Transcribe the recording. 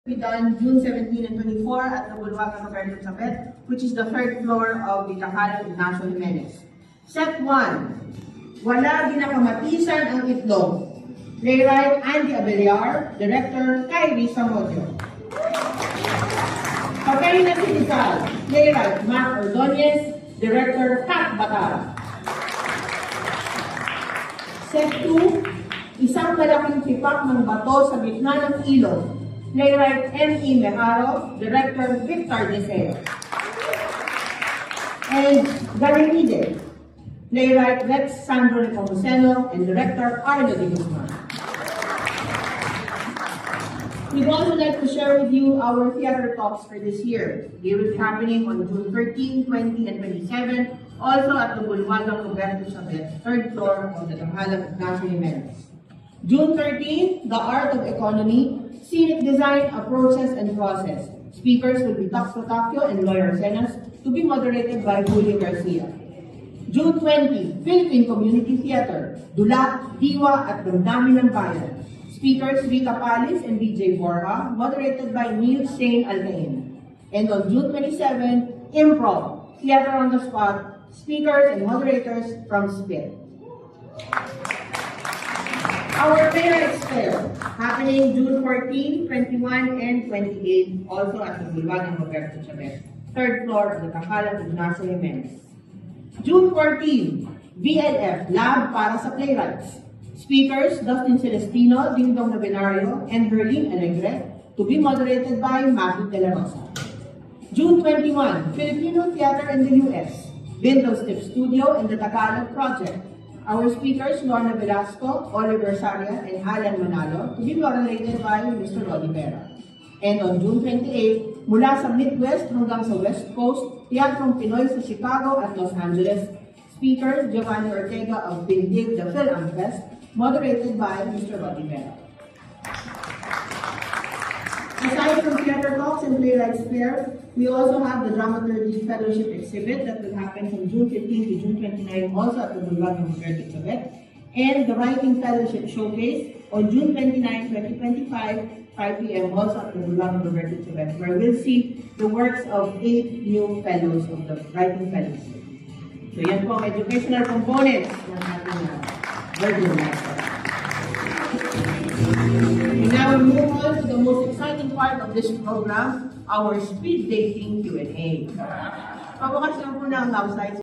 Be done June 17 and 24 at the Bulwagan Roberto Chabet, which is the third floor of the Tahanan Ignacio Jimenez. Set 1. Wala ginakamatisan ang itlog. Playwright Andy Abellar, Director Kyrie Samodio. Pagkain na sinisal, Playwright Mark Ordonez, Director Pat Batara. Set 2. Isang malaking tipak ng bato sa gitna ng ilog. Playwright M.E. Mejaro, Director Victor Deseo. And Garimide, Playwright Rex Sandro Nepomuceno, and Director Arlo de Guzman. We'd also like to share with you our theater talks for this year. They will be happening on June 13, 20, and 27, also at the Bulwagan Roberto Chabet, third floor of the Tahanan Ignacio Jimenez. June 13, The Art of Economy, Scenic Design, Approaches, and Process. Speakers will be Tax Rotacchio and Lawyer Senas, to be moderated by Julio Garcia. June 20, Philippine Community Theater, Dula, Diwa, at Damdamin ng Bayan. Speakers Rita Palis and BJ Borja, moderated by Neil Shane Alcain. And on June 27, Improv, Theater on the Spot, speakers and moderators from SPIT. Our Playwrights Fair, happening June 14, 21, and 28, also at the Bulwagan Roberto Chabet, third floor of the Tahanan Ignacio Jimenez. June 14, VLF, Lab para sa Playwrights. Speakers, Dustin Celestino, Dingdong Navenario, and Herlene Alegre, to be moderated by Matthew De La Rosa. June 21, Filipino Theater in the U.S., Window Step Studio, and the Tagalog Project. Our speakers, Lorna Velasco, Oliver Saria, and Alan Manalo, to be moderated by Mr. Roddy Vera. And on June 28, mula sa Midwest hanggang sa West Coast, Teatrong Pinoy sa Chicago at Los Angeles, speaker Giovanni Ortega of Bindig, the Film Fest, moderated by Mr. Roddy Vera. Aside from theater talks and playwrights fair, we also have the Dramaturgy Fellowship exhibit that will happen from June 15 to June 29, also at the Bulwagan Roberto Chabet, and the Writing Fellowship Showcase on June 29, 2025, 5 p.m. also at the Bulwagan Roberto Chabet, where we'll see the works of 8 new fellows of the Writing Fellowship. So yan po ang educational components ng ating Virgin Master. We now move on to the most exciting part of this program, our speed dating Q&A. Pabukas lang po na ang love sites.